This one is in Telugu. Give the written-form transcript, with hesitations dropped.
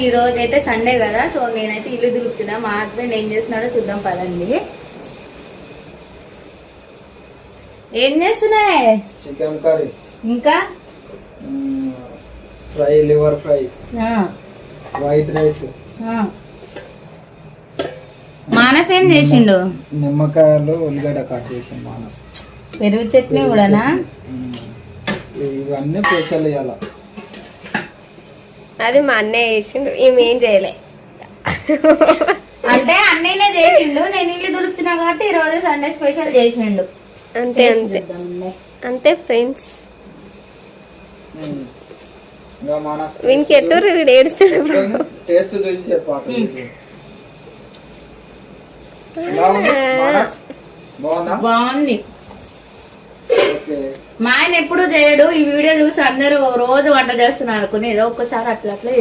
ఈ రోజు అయితే సండే కదా, సో నేనైతే ఇల్లు దులుపుతున్నా. మా హస్బెండ్ ఏం చేస్తున్నాడో చూద్దాం పదండి. ఏం చేస్తున్నాయి? చికెన్ కర్రీ, ఇంకా fry, liver fry, white rice. Manas ఏం చేసిండు? నిమ్మకాయలు, ఉల్లిగడ్డ కట్ చేసి మానస్. పెరుగు చట్నీ కూడానా? ఇవన్నీ స్పెషల్ ఇవాళ. అది మా అన్నయ్య చేసిండు, ఏమేం చేయలే. అంటే అన్నయ్యనే చేసిండు, నేను ఇల్లు దులుపుతున్నా కాబట్టి ఈ రోజు సండే స్పెషల్ చేసిండు. అంతే అంతే అంతే ఫ్రెండ్స్. వీనికి ఎటు వీడు ఏడుస్తాడు. టేస్ట్ చూసి చెప్పాలి. బాగుంది. మా ఆయన ఎప్పుడు చేయడు, ఈ వీడియో చూసి అందరూ రోజు వంట చేస్తున్నారు అనుకుని ఏదో ఒక్కసారి అట్లా అట్లా